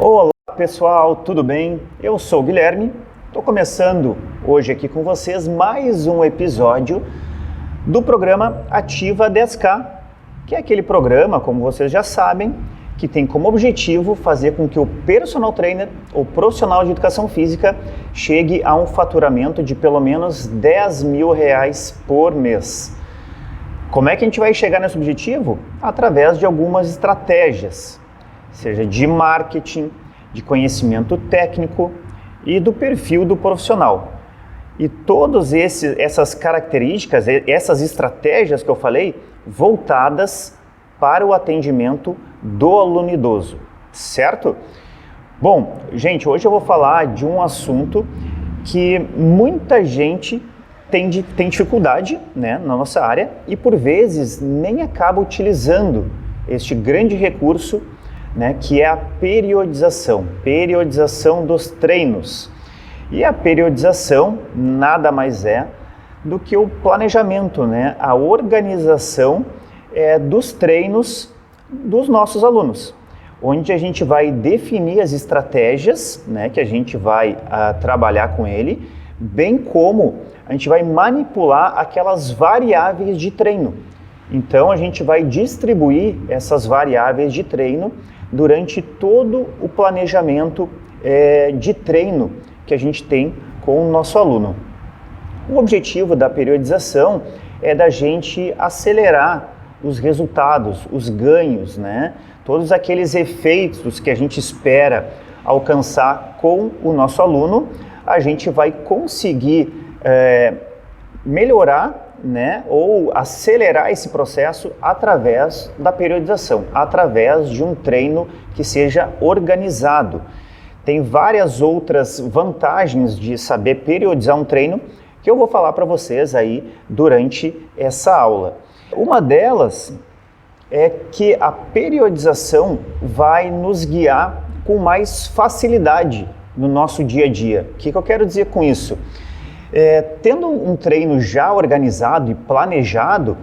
Olá pessoal, tudo bem? Eu sou o Guilherme, estou começando hoje aqui com vocês mais um episódio do programa Ativa 10K, que é aquele programa, como vocês já sabem, que tem como objetivo fazer com que o personal trainer ou profissional de educação física chegue a um faturamento de pelo menos R$10 mil por mês. Como é que a gente vai chegar nesse objetivo? Através de algumas estratégias, seja de marketing, de conhecimento técnico e do perfil do profissional. E todas essas características, essas estratégias que eu falei, voltadas para o atendimento do aluno idoso, certo? Bom, gente, hoje eu vou falar de um assunto que muita gente tem dificuldade, né, na nossa área e por vezes nem acaba utilizando este grande recurso, né, que é a periodização dos treinos. E a periodização nada mais é do que o planejamento, né, a organização dos treinos dos nossos alunos, onde a gente vai definir as estratégias, né, que a gente vai trabalhar com ele, bem como a gente vai manipular aquelas variáveis de treino. Então a gente vai distribuir essas variáveis de treino durante todo o planejamento de treino que a gente tem com o nosso aluno. O objetivo da periodização é da gente acelerar os resultados, os ganhos, né? Todos aqueles efeitos que a gente espera alcançar com o nosso aluno, a gente vai conseguir melhorar, né, ou acelerar esse processo através da periodização, através de um treino que seja organizado. Tem várias outras vantagens de saber periodizar um treino que eu vou falar para vocês aí durante essa aula. Uma delas é que a periodização vai nos guiar com mais facilidade no nosso dia a dia. O que eu quero dizer com isso? Tendo um treino já organizado e planejado,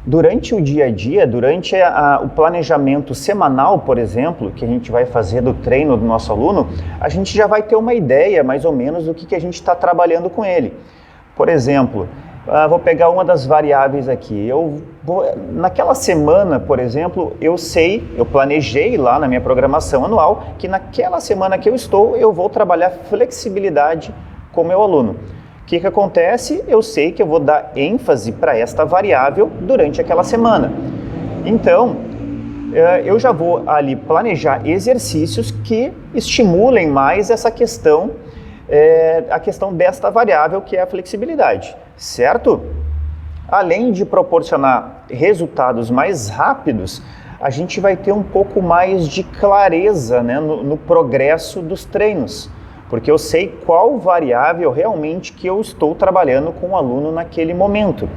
durante o dia a dia, durante o planejamento semanal, por exemplo, que a gente vai fazer do treino do nosso aluno, a gente já vai ter uma ideia mais ou menos do que a gente está trabalhando com ele. Por exemplo, vou pegar uma das variáveis aqui. Naquela semana, por exemplo, eu planejei lá na minha programação anual que naquela semana que eu vou trabalhar flexibilidade com o meu aluno. O que acontece? Eu sei que eu vou dar ênfase para esta variável durante aquela semana. Então, eu já vou ali planejar exercícios que estimulem mais essa questão, a questão desta variável que é a flexibilidade, certo? Além de proporcionar resultados mais rápidos, a gente vai ter um pouco mais de clareza, né, no progresso dos treinos. Porque eu sei qual variável realmente que eu estou trabalhando com o aluno naquele momento,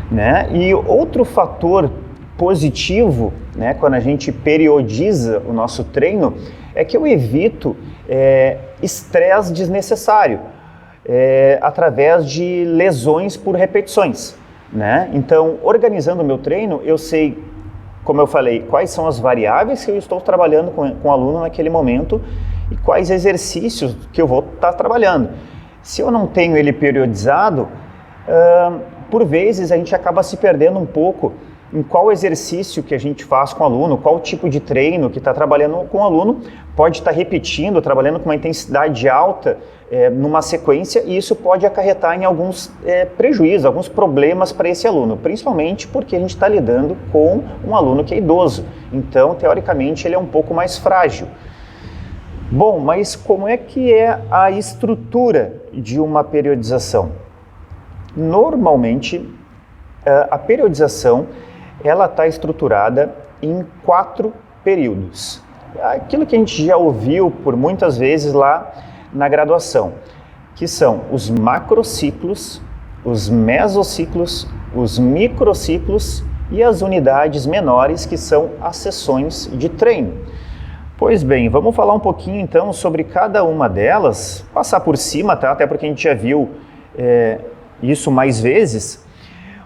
né? E outro fator positivo, né, quando a gente periodiza o nosso treino, é que eu evito estresse desnecessário, através de lesões por repetições, né? Então, organizando o meu treino, eu sei, como eu falei, quais são as variáveis que eu estou trabalhando com o aluno naquele momento, e quais exercícios que eu vou estar trabalhando. Se eu não tenho ele periodizado, por vezes a gente acaba se perdendo um pouco em qual exercício que a gente faz com o aluno, qual tipo de treino que está trabalhando com o aluno, pode estar repetindo, trabalhando com uma intensidade alta numa sequência, e isso pode acarretar em alguns prejuízos, alguns problemas para esse aluno, principalmente porque a gente está lidando com um aluno que é idoso, então teoricamente ele é um pouco mais frágil. Bom, mas como é que é a estrutura de uma periodização? Normalmente, a periodização ela está estruturada em 4 períodos. Aquilo que a gente já ouviu por muitas vezes lá na graduação, que são os macrociclos, os mesociclos, os microciclos e as unidades menores, que são as sessões de treino. Pois bem, vamos falar um pouquinho então sobre cada uma delas, passar por cima, tá? Até porque a gente já viu isso mais vezes.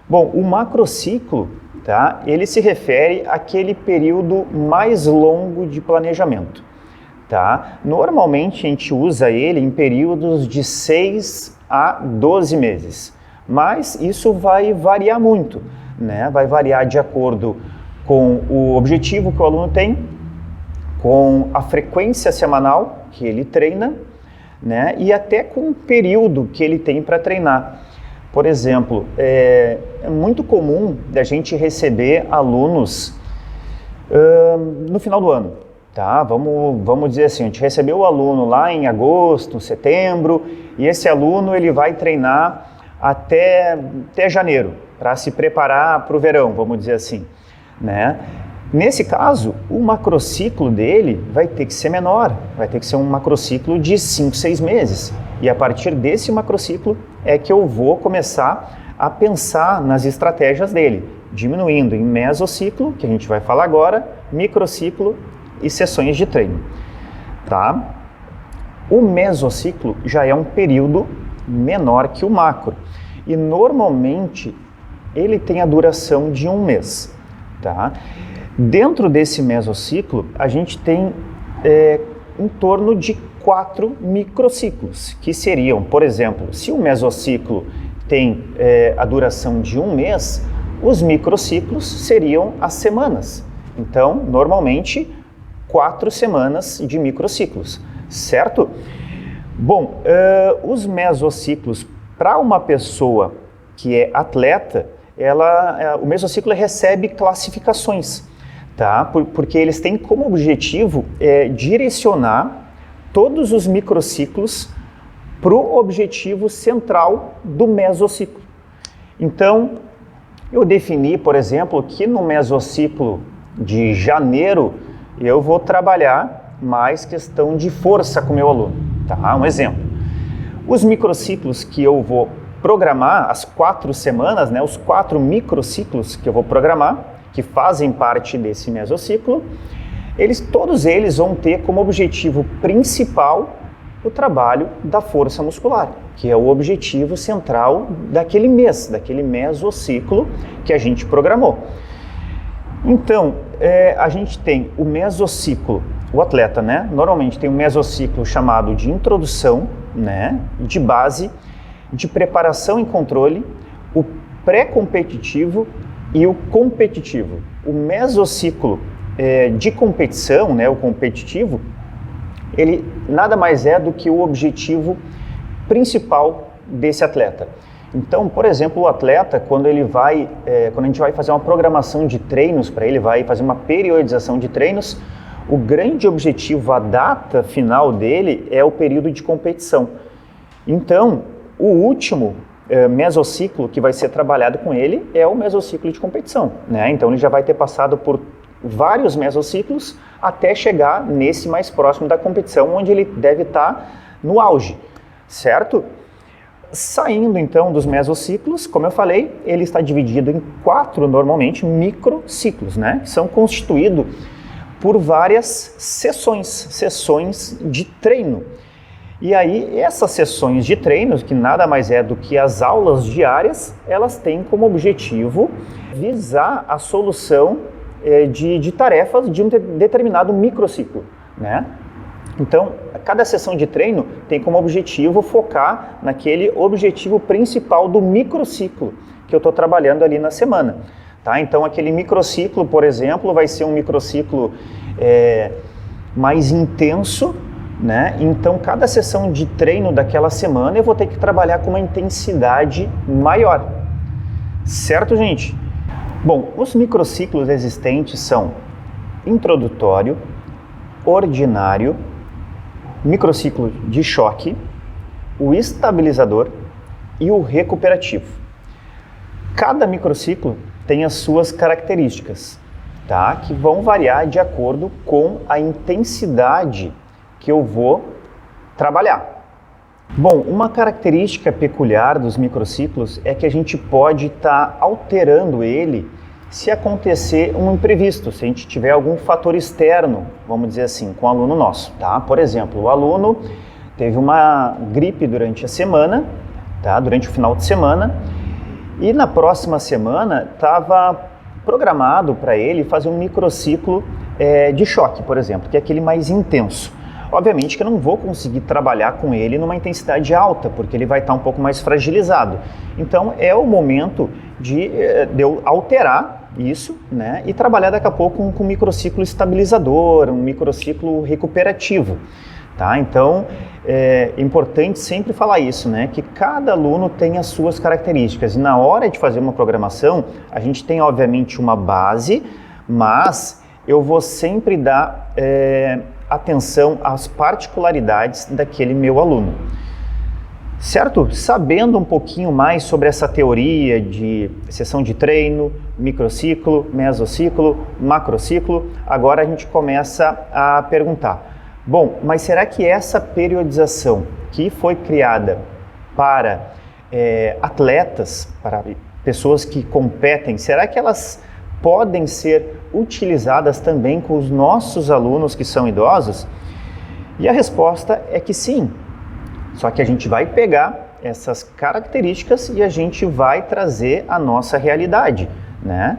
Bom, o macrociclo, tá? Ele se refere àquele período mais longo de planejamento. tá? Normalmente a gente usa ele em períodos de 6 a 12 meses, mas isso vai variar muito, né? Vai variar de acordo com o objetivo que o aluno tem, com a frequência semanal que ele treina, né? E até com o período que ele tem para treinar. Por exemplo, é muito comum da gente receber alunos no final do ano, tá? Vamos dizer assim, a gente recebeu o aluno lá em agosto, setembro, e esse aluno ele vai treinar até janeiro, para se preparar para o verão, vamos dizer assim, né? Nesse caso, o macrociclo dele vai ter que ser menor, vai ter que ser um macrociclo de 5, 6 meses. E a partir desse macrociclo é que eu vou começar a pensar nas estratégias dele, diminuindo em mesociclo, que a gente vai falar agora, microciclo e sessões de treino, tá? O mesociclo já é um período menor que o macro e normalmente ele tem a duração de 1 mês, tá? Dentro desse mesociclo, a gente tem em torno de 4 microciclos, que seriam, por exemplo, se o mesociclo tem a duração de 1 mês, os microciclos seriam as semanas. Então, normalmente, 4 semanas de microciclos, certo? Bom, os mesociclos, para uma pessoa que é atleta, o mesociclo recebe classificações, tá? Porque eles têm como objetivo direcionar todos os microciclos para o objetivo central do mesociclo. Então, eu defini, por exemplo, que no mesociclo de janeiro eu vou trabalhar mais questão de força com o meu aluno, tá? Um exemplo. Os microciclos que eu vou programar, as 4 semanas, né, os 4 microciclos que eu vou programar, que fazem parte desse mesociclo, todos eles vão ter como objetivo principal o trabalho da força muscular, que é o objetivo central daquele mês, daquele mesociclo que a gente programou. Então, a gente tem o mesociclo, o atleta, né, normalmente tem um mesociclo chamado de introdução, né, de base, de preparação e controle, o pré-competitivo e o competitivo. O mesociclo de competição, né, o competitivo, ele nada mais é do que o objetivo principal desse atleta. Então, por exemplo, o atleta, quando a gente vai fazer uma programação de treinos para ele, vai fazer uma periodização de treinos, o grande objetivo, a data final dele é o período de competição. Então, o último mesociclo que vai ser trabalhado com ele é o mesociclo de competição, né? Então, ele já vai ter passado por vários mesociclos até chegar nesse mais próximo da competição, onde ele deve estar no auge, certo? Saindo então dos mesociclos, como eu falei, ele está dividido em 4, normalmente, microciclos, né? Que são constituídos por várias sessões de treino. E aí, essas sessões de treino, que nada mais é do que as aulas diárias, elas têm como objetivo visar a solução de tarefas de um determinado microciclo, né? Então, cada sessão de treino tem como objetivo focar naquele objetivo principal do microciclo que eu estou trabalhando ali na semana, tá? Então, aquele microciclo, por exemplo, vai ser um microciclo mais intenso, né? Então, cada sessão de treino daquela semana eu vou ter que trabalhar com uma intensidade maior, certo, gente? Bom, os microciclos existentes são introdutório, ordinário, microciclo de choque, o estabilizador e o recuperativo. Cada microciclo tem as suas características, tá? Que vão variar de acordo com a intensidade que eu vou trabalhar. Bom, uma característica peculiar dos microciclos é que a gente pode estar alterando ele se acontecer um imprevisto, se a gente tiver algum fator externo, vamos dizer assim, com o aluno nosso, tá? Por exemplo, o aluno teve uma gripe durante a semana, tá? Durante o final de semana, e na próxima semana estava programado para ele fazer um microciclo de choque, por exemplo, que é aquele mais intenso, Obviamente que eu não vou conseguir trabalhar com ele numa intensidade alta, porque ele vai estar um pouco mais fragilizado. Então é o momento de eu alterar isso, né, e trabalhar daqui a pouco com um microciclo estabilizador, um microciclo recuperativo. Tá? Então, é importante sempre falar isso, né? Que cada aluno tem as suas características. E na hora de fazer uma programação, a gente tem, obviamente, uma base, mas eu vou sempre dar atenção às particularidades daquele meu aluno. Certo? Sabendo um pouquinho mais sobre essa teoria de sessão de treino, microciclo, mesociclo, macrociclo, agora a gente começa a perguntar: bom, mas será que essa periodização que foi criada para atletas, para pessoas que competem, será que elas podem ser utilizadas também com os nossos alunos que são idosos? E a resposta é que sim. Só que a gente vai pegar essas características e a gente vai trazer a nossa realidade, né?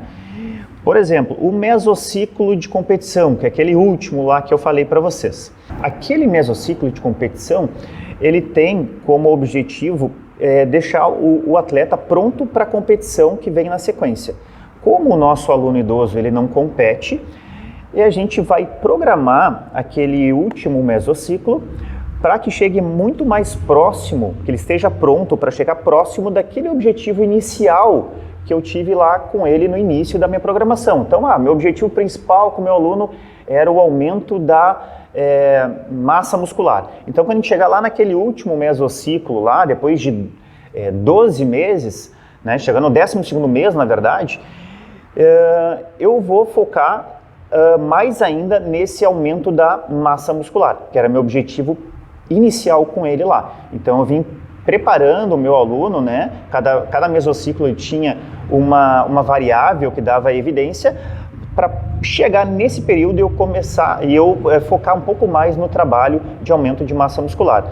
Por exemplo, o mesociclo de competição, que é aquele último lá que eu falei para vocês. Aquele mesociclo de competição, ele tem como objetivo deixar o atleta pronto para a competição que vem na sequência. Como o nosso aluno idoso ele não compete, e a gente vai programar aquele último mesociclo para que chegue muito mais próximo, que ele esteja pronto para chegar próximo daquele objetivo inicial que eu tive lá com ele no início da minha programação. Então, meu objetivo principal com o meu aluno era o aumento da massa muscular. Então, quando a gente chegar lá naquele último mesociclo, lá depois de 12 meses, né, chegando no 12º mês, na verdade, eu vou focar mais ainda nesse aumento da massa muscular, que era meu objetivo inicial com ele lá. Então eu vim preparando o meu aluno, né? Cada mesociclo tinha uma variável que dava evidência para chegar nesse período e eu focar um pouco mais no trabalho de aumento de massa muscular.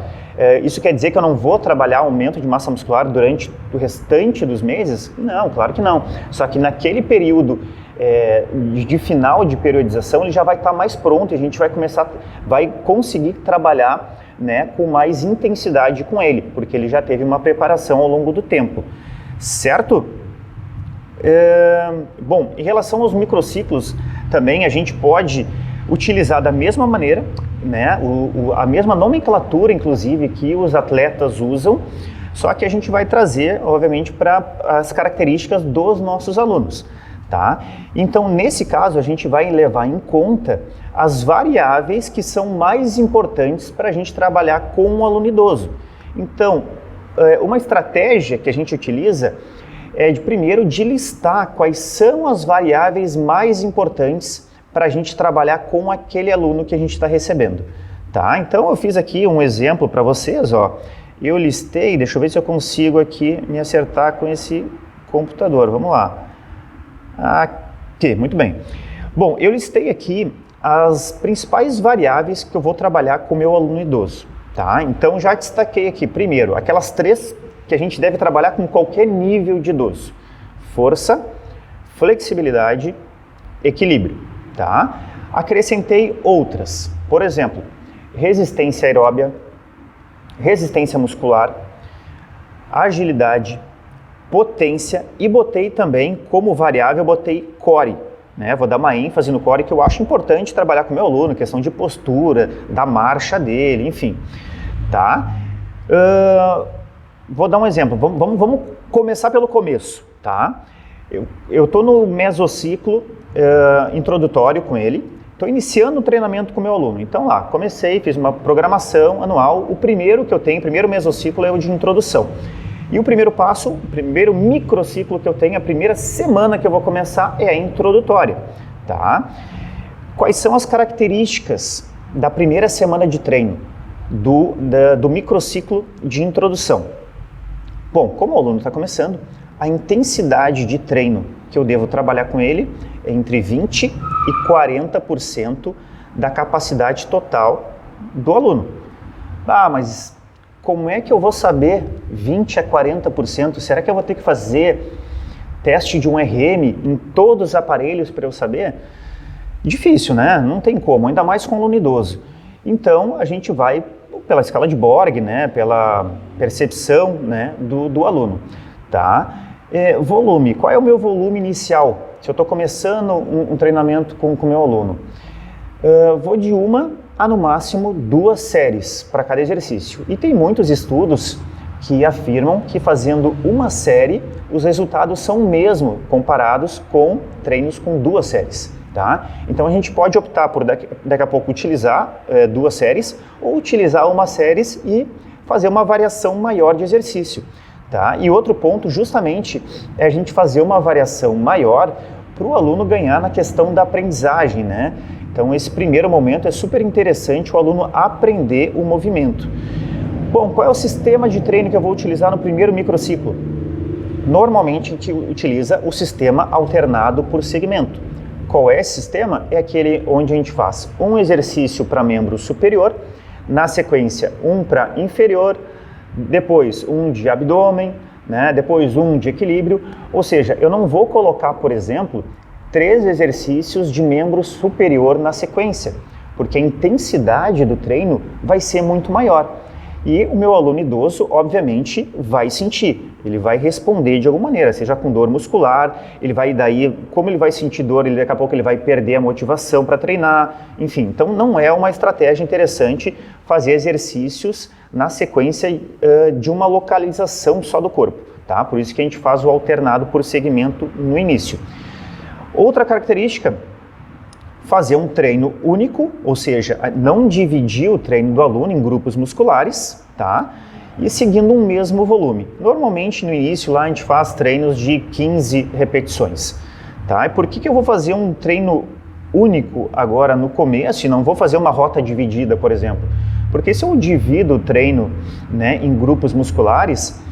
Isso quer dizer que eu não vou trabalhar aumento de massa muscular durante o restante dos meses? Não, claro que não. Só que naquele período de final de periodização ele já vai estar mais pronto e a gente vai conseguir trabalhar, né, com mais intensidade com ele, porque ele já teve uma preparação ao longo do tempo, certo? Bom, em relação aos microciclos, também a gente pode utilizar da mesma maneira, né, a mesma nomenclatura, inclusive, que os atletas usam, só que a gente vai trazer, obviamente, para as características dos nossos alunos. Tá? Então, nesse caso, a gente vai levar em conta as variáveis que são mais importantes para a gente trabalhar com um aluno idoso. Então, uma estratégia que a gente utiliza é, primeiro, de listar quais são as variáveis mais importantes para a gente trabalhar com aquele aluno que a gente está recebendo. Tá? Então, eu fiz aqui um exemplo para vocês. Ó. Eu listei, deixa eu ver se eu consigo aqui me acertar com esse computador. Vamos lá. Aqui, muito bem. Bom, eu listei aqui as principais variáveis que eu vou trabalhar com o meu aluno idoso, tá? Então, já destaquei aqui, primeiro, aquelas 3 que a gente deve trabalhar com qualquer nível de idoso: força, flexibilidade, equilíbrio, tá? Acrescentei outras, por exemplo, resistência aeróbia, resistência muscular, agilidade, potência, e botei também como variável, botei core, né? Vou dar uma ênfase no core, que eu acho importante trabalhar com o meu aluno, questão de postura, da marcha dele, enfim, tá? Vou dar um exemplo, vamos começar pelo começo, tá? Eu estou no mesociclo introdutório com ele, estou iniciando o treinamento com o meu aluno. Então lá, comecei, fiz uma programação anual. O primeiro que eu tenho, o primeiro mesociclo é o de introdução. E o primeiro passo, o primeiro microciclo que eu tenho, a primeira semana que eu vou começar é a introdutória, tá? Quais são as características da primeira semana de treino do microciclo de introdução? Bom, como o aluno está começando, a intensidade de treino que eu devo trabalhar com ele é entre 20% e 40% da capacidade total do aluno. Mas como é que eu vou saber 20% a 40%? Será que eu vou ter que fazer teste de um RM em todos os aparelhos para eu saber? Difícil, né? Não tem como, ainda mais com aluno idoso. Então, a gente vai pela escala de Borg, né, pela percepção, né, do aluno. Tá? Volume, qual é o meu volume inicial? Se eu estou começando um treinamento com o meu aluno, vou de 1 a no máximo 2 séries para cada exercício. E tem muitos estudos que afirmam que fazendo uma série, os resultados são o mesmo comparados com treinos com 2 séries. Tá? Então a gente pode optar por daqui a pouco utilizar 2 séries ou utilizar uma série e fazer uma variação maior de exercício. Tá? E outro ponto justamente é a gente fazer uma variação maior para o aluno ganhar na questão da aprendizagem, né? Então esse primeiro momento é super interessante o aluno aprender o movimento. Bom, qual é o sistema de treino que eu vou utilizar no primeiro microciclo? Normalmente a gente utiliza o sistema alternado por segmento. Qual é esse sistema? É aquele onde a gente faz um exercício para membro superior, na sequência um para inferior, depois um de abdômen, né? Depois um de equilíbrio, ou seja, eu não vou colocar, por exemplo, 3 exercícios de membro superior na sequência, porque a intensidade do treino vai ser muito maior. E o meu aluno idoso, obviamente, vai sentir, ele vai responder de alguma maneira, seja com dor muscular, ele vai daí, como ele vai sentir dor, daqui a pouco ele vai perder a motivação para treinar, enfim. Então não é uma estratégia interessante fazer exercícios na sequência de uma localização só do corpo, tá? Por isso que a gente faz o alternado por segmento no início. Outra característica, fazer um treino único, ou seja, não dividir o treino do aluno em grupos musculares, tá? E seguindo um mesmo volume. Normalmente no início lá a gente faz treinos de 15 repetições, tá? E por que eu vou fazer um treino único agora no começo e não vou fazer uma rota dividida, por exemplo? Porque se eu divido o treino, né, em grupos musculares,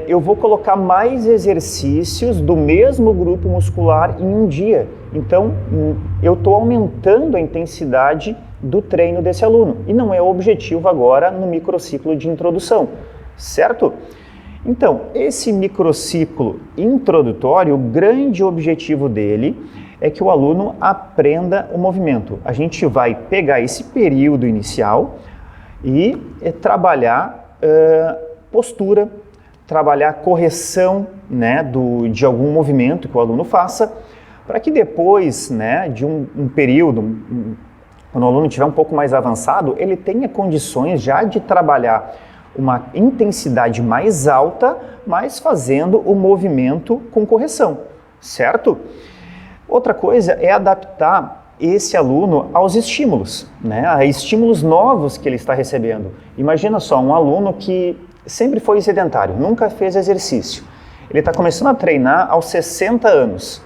eu vou colocar mais exercícios do mesmo grupo muscular em um dia. Então, eu estou aumentando a intensidade do treino desse aluno. E não é o objetivo agora no microciclo de introdução, certo? Então, esse microciclo introdutório, o grande objetivo dele é que o aluno aprenda o movimento. A gente vai pegar esse período inicial e trabalhar postura, trabalhar correção, né, de algum movimento que o aluno faça, para que depois, né, de um período, quando o aluno estiver um pouco mais avançado, ele tenha condições já de trabalhar uma intensidade mais alta, mas fazendo o movimento com correção, certo? Outra coisa é adaptar esse aluno aos estímulos, né, a estímulos novos que ele está recebendo. Imagina só, um aluno que sempre foi sedentário, nunca fez exercício. Ele está começando a treinar aos 60 anos.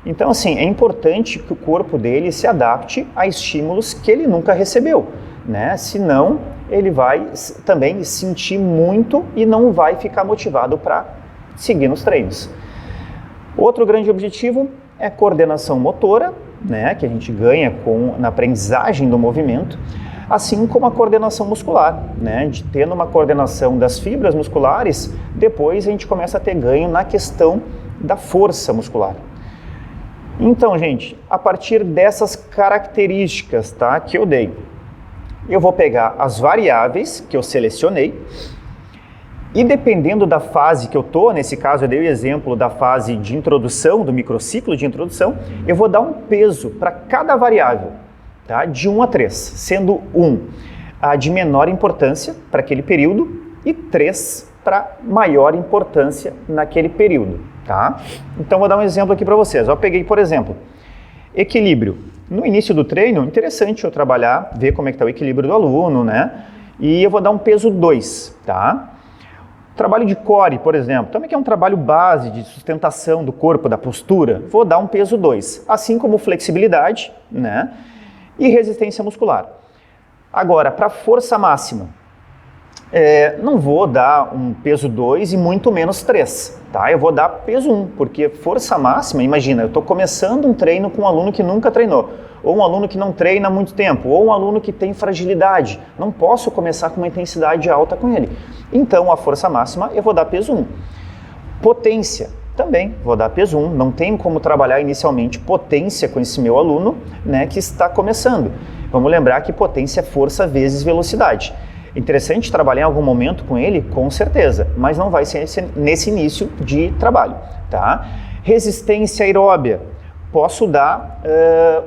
Então, assim, é importante que o corpo dele se adapte a estímulos que ele nunca recebeu, né? Senão, ele vai também sentir muito e não vai ficar motivado para seguir nos treinos. Outro grande objetivo é a coordenação motora, né? Que a gente ganha na aprendizagem do movimento, assim como a coordenação muscular, né? De tendo uma coordenação das fibras musculares, depois a gente começa a ter ganho na questão da força muscular. Então, gente, a partir dessas características, tá, que eu dei, eu vou pegar as variáveis que eu selecionei e dependendo da fase que eu estou, nesse caso eu dei o exemplo da fase de introdução, do microciclo de introdução, eu vou dar um peso para cada variável. Tá? De 1 a 3, sendo 1 a de menor importância para aquele período e 3 para maior importância naquele período. Tá? Então vou dar um exemplo aqui para vocês. Eu peguei, por exemplo, equilíbrio. No início do treino, interessante eu trabalhar, ver como é que está o equilíbrio do aluno, né? E eu vou dar um peso 2, tá? Trabalho de core, por exemplo, também que é um trabalho base de sustentação do corpo, da postura, vou dar um peso 2, assim como flexibilidade, né? E resistência muscular. Agora, para força máxima, não vou dar um peso 2 e muito menos 3, tá? Eu vou dar peso 1, porque força máxima, imagina, eu estou começando um treino com um aluno que nunca treinou, ou um aluno que não treina há muito tempo, ou um aluno que tem fragilidade. Não posso começar com uma intensidade alta com ele. Então, a força máxima eu vou dar peso 1. Potência. Também vou dar peso 1. Não tenho como trabalhar inicialmente potência com esse meu aluno, né, que está começando. Vamos lembrar que potência é força vezes velocidade. Interessante trabalhar em algum momento com ele? Com certeza, mas não vai ser nesse início de trabalho, tá? Resistência aeróbia, posso dar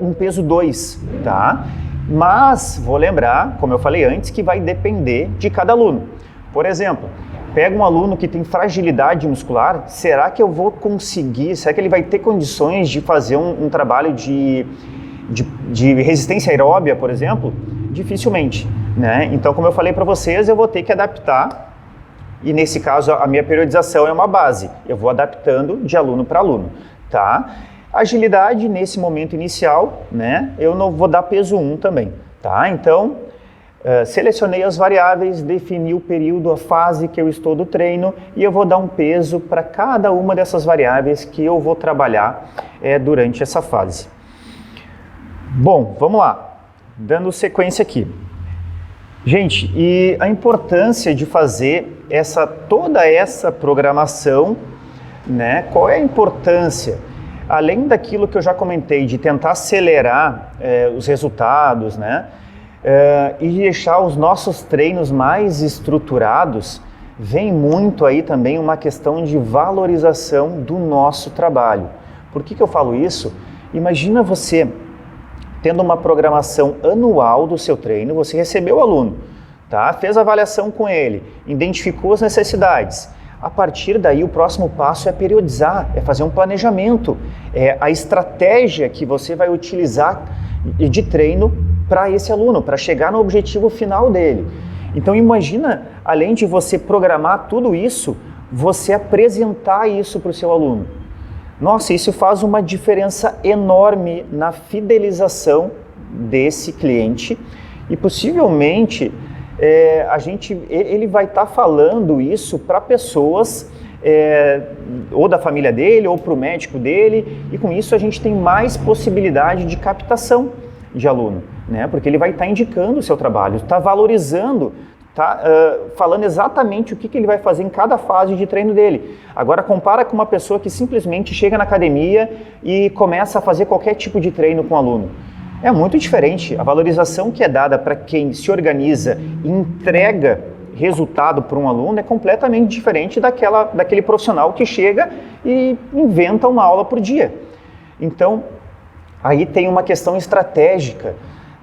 um peso 2, tá? Mas vou lembrar, como eu falei antes, que vai depender de cada aluno. Por exemplo, pega um aluno que tem fragilidade muscular, será que eu vou conseguir, será que ele vai ter condições de fazer um trabalho de resistência aeróbia, por exemplo? Dificilmente, né? Então, como eu falei para vocês, eu vou ter que adaptar, e nesse caso a minha periodização é uma base, eu vou adaptando de aluno para aluno, tá? Agilidade, nesse momento inicial, né, eu não vou dar peso 1 também, tá? Então, selecionei as variáveis, defini o período, a fase que eu estou do treino e eu vou dar um peso para cada uma dessas variáveis que eu vou trabalhar durante essa fase. Bom, vamos lá, dando sequência aqui. Gente, e a importância de fazer toda essa programação, né, qual é a importância? Além daquilo que eu já comentei, de tentar acelerar os resultados, né, e deixar os nossos treinos mais estruturados, vem muito aí também uma questão de valorização do nosso trabalho. Por que eu falo isso? Imagina você tendo uma programação anual do seu treino, você recebeu o aluno, tá? Fez a avaliação com ele, identificou as necessidades. A partir daí, o próximo passo é periodizar, é fazer um planejamento, é a estratégia que você vai utilizar de treino para esse aluno, para chegar no objetivo final dele. Então, imagina, além de você programar tudo isso, você apresentar isso para o seu aluno. Nossa, isso faz uma diferença enorme na fidelização desse cliente e possivelmente ele vai estar falando isso para pessoas ou da família dele ou para o médico dele, e com isso a gente tem mais possibilidade de captação de aluno, né? Porque ele vai estar indicando o seu trabalho, está valorizando, está falando exatamente o que ele vai fazer em cada fase de treino dele. Agora compara com uma pessoa que simplesmente chega na academia e começa a fazer qualquer tipo de treino com o aluno. É muito diferente. A valorização que é dada para quem se organiza e entrega resultado para um aluno é completamente diferente daquele profissional que chega e inventa uma aula por dia. Então, aí tem uma questão estratégica,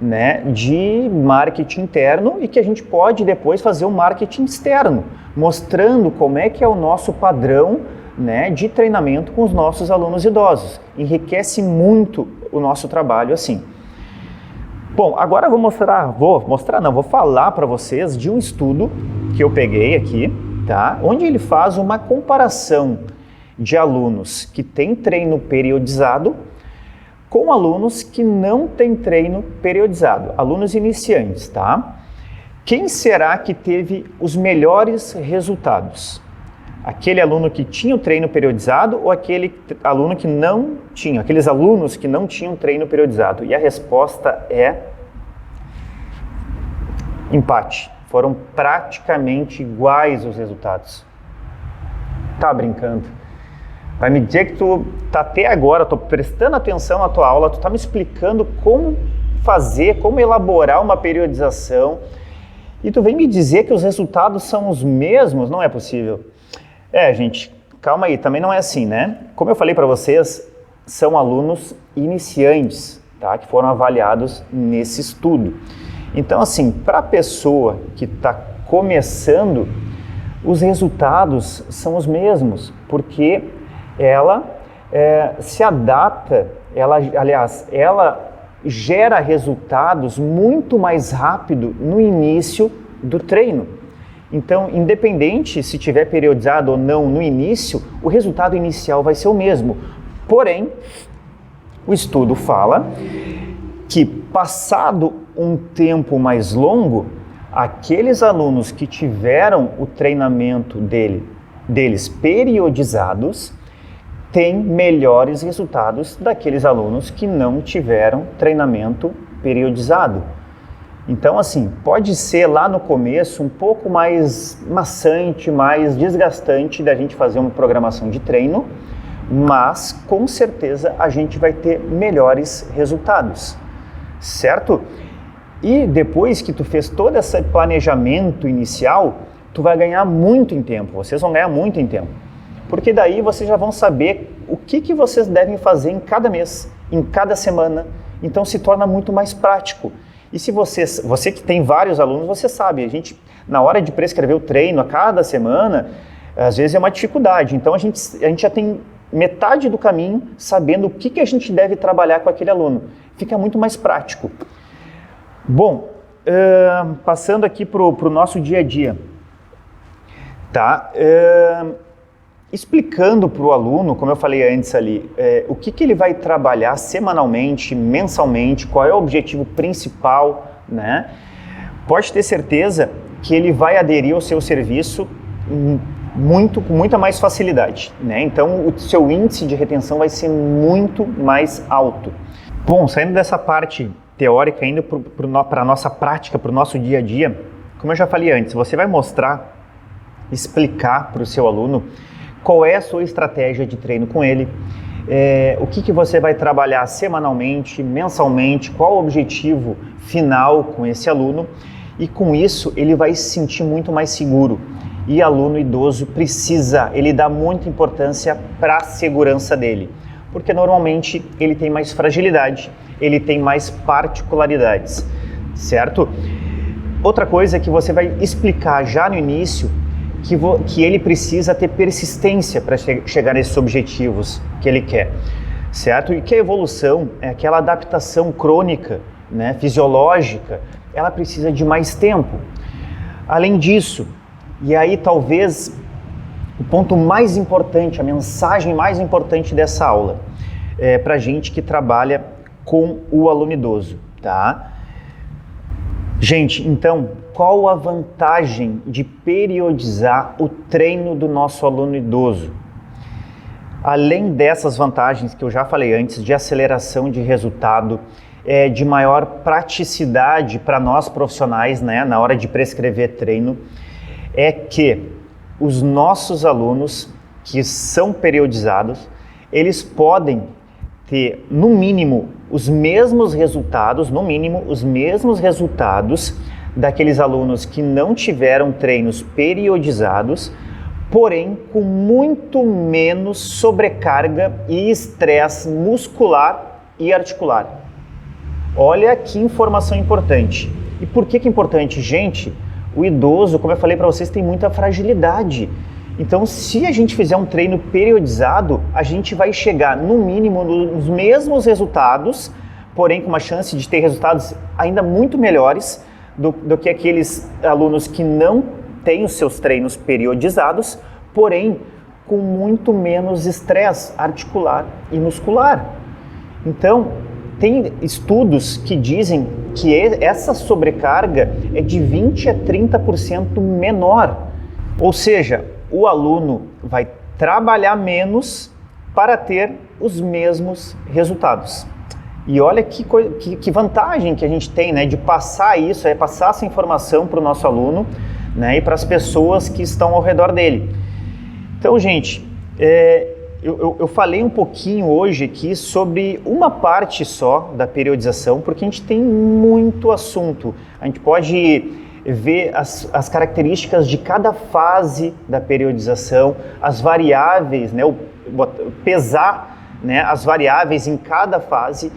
né, de marketing interno e que a gente pode depois fazer um marketing externo, mostrando como é que é o nosso padrão, né, de treinamento com os nossos alunos idosos. Enriquece muito o nosso trabalho assim. Bom, agora vou falar para vocês de um estudo que eu peguei aqui, tá? Onde ele faz uma comparação de alunos que têm treino periodizado com alunos que não têm treino periodizado, alunos iniciantes, tá? Quem será que teve os melhores resultados? Aquele aluno que tinha o treino periodizado ou aquele aluno que não tinha, aqueles alunos que não tinham treino periodizado? E a resposta é empate. Foram praticamente iguais os resultados. Tá brincando? Vai me dizer que tu tá até agora, tô prestando atenção na tua aula, tu tá me explicando como fazer, como elaborar uma periodização e tu vem me dizer que os resultados são os mesmos? Não é possível. Gente, calma aí, também não é assim, né? Como eu falei para vocês, são alunos iniciantes, tá? Que foram avaliados nesse estudo. Então, assim, para a pessoa que está começando, os resultados são os mesmos, porque ela se adapta, ela gera resultados muito mais rápido no início do treino. Então, independente se tiver periodizado ou não no início, o resultado inicial vai ser o mesmo. Porém, o estudo fala que, passado um tempo mais longo, aqueles alunos que tiveram o treinamento deles periodizados têm melhores resultados daqueles alunos que não tiveram treinamento periodizado. Então, assim, pode ser lá no começo um pouco mais maçante, mais desgastante da gente fazer uma programação de treino, mas com certeza a gente vai ter melhores resultados, certo? E depois que tu fez todo esse planejamento inicial, tu vai ganhar muito em tempo, vocês vão ganhar muito em tempo. Porque daí vocês já vão saber o que vocês devem fazer em cada mês, em cada semana, então se torna muito mais prático. E se você que tem vários alunos, você sabe, a gente, na hora de prescrever o treino a cada semana, às vezes é uma dificuldade, então a gente já tem metade do caminho sabendo o que a gente deve trabalhar com aquele aluno. Fica muito mais prático. Bom, passando aqui para o nosso dia a dia, tá? Explicando para o aluno, como eu falei antes ali, o que ele vai trabalhar semanalmente, mensalmente, qual é o objetivo principal, né? Pode ter certeza que ele vai aderir ao seu serviço com muita mais facilidade, né? Então o seu índice de retenção vai ser muito mais alto. Bom, saindo dessa parte teórica, indo para a nossa prática, para o nosso dia a dia, como eu já falei antes, você vai mostrar, explicar para o seu aluno qual é a sua estratégia de treino com ele, o que você vai trabalhar semanalmente, mensalmente, qual o objetivo final com esse aluno, e com isso ele vai se sentir muito mais seguro. E aluno idoso ele dá muita importância para a segurança dele, porque normalmente ele tem mais fragilidade, ele tem mais particularidades, certo? Outra coisa é que você vai explicar já no início que ele precisa ter persistência para chegar nesses objetivos que ele quer, certo? E que a evolução é aquela adaptação crônica, né, fisiológica, ela precisa de mais tempo. Além disso, e aí talvez o ponto mais importante, a mensagem mais importante dessa aula, para a gente que trabalha com o aluno idoso, tá? Gente, então, qual a vantagem de periodizar o treino do nosso aluno idoso? Além dessas vantagens que eu já falei antes, de aceleração de resultado, de maior praticidade para nós profissionais, né, na hora de prescrever treino, é que os nossos alunos que são periodizados, eles podem ter, no mínimo, os mesmos resultados, daqueles alunos que não tiveram treinos periodizados, porém com muito menos sobrecarga e estresse muscular e articular. Olha que informação importante. E por que é importante, gente? O idoso, como eu falei para vocês, tem muita fragilidade. Então, se a gente fizer um treino periodizado, a gente vai chegar, no mínimo, nos mesmos resultados, porém com uma chance de ter resultados ainda muito melhores do que aqueles alunos que não têm os seus treinos periodizados, porém com muito menos estresse articular e muscular. Então, tem estudos que dizem que essa sobrecarga é de 20 a 30% menor. Ou seja, o aluno vai trabalhar menos para ter os mesmos resultados. E olha que vantagem que a gente tem, né, de passar isso, passar essa informação para o nosso aluno, né, e para as pessoas que estão ao redor dele. Então, gente, eu falei um pouquinho hoje aqui sobre uma parte só da periodização, porque a gente tem muito assunto. A gente pode ver as características de cada fase da periodização, as variáveis, né, pesar, né, as variáveis em cada fase.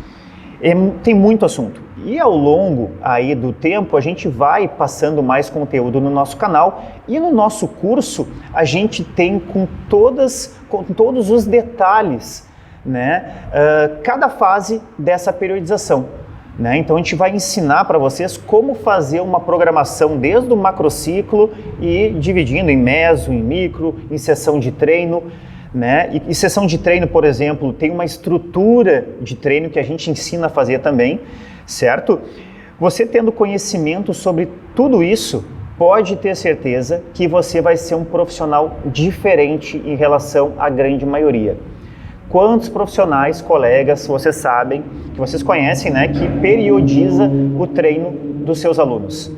Tem muito assunto. E ao longo aí do tempo, a gente vai passando mais conteúdo no nosso canal, e no nosso curso a gente tem com todos os detalhes, né, cada fase dessa periodização, né? Então a gente vai ensinar para vocês como fazer uma programação desde o macrociclo e dividindo em meso, em micro, em sessão de treino, né? E sessão de treino, por exemplo, tem uma estrutura de treino que a gente ensina a fazer também, certo? Você tendo conhecimento sobre tudo isso, pode ter certeza que você vai ser um profissional diferente em relação à grande maioria. Quantos profissionais, colegas, vocês sabem, que vocês conhecem, né, que periodiza o treino dos seus alunos?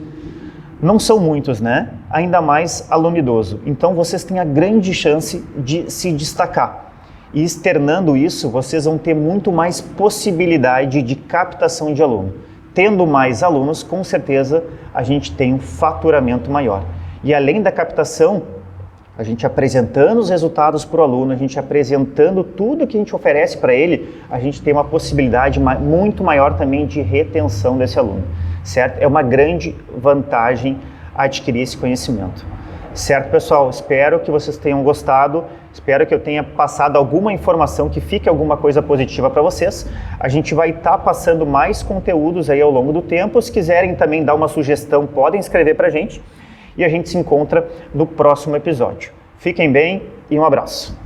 Não são muitos, né? Ainda mais aluno idoso. Então vocês têm a grande chance de se destacar. E externando isso, vocês vão ter muito mais possibilidade de captação de aluno. Tendo mais alunos, com certeza a gente tem um faturamento maior. E além da captação, a gente apresentando os resultados para o aluno, a gente apresentando tudo que a gente oferece para ele, a gente tem uma possibilidade muito maior também de retenção desse aluno, certo? É uma grande vantagem adquirir esse conhecimento. Certo, pessoal? Espero que vocês tenham gostado, espero que eu tenha passado alguma informação, que fique alguma coisa positiva para vocês. A gente vai estar passando mais conteúdos aí ao longo do tempo. Se quiserem também dar uma sugestão, podem escrever para a gente. E a gente se encontra no próximo episódio. Fiquem bem e um abraço.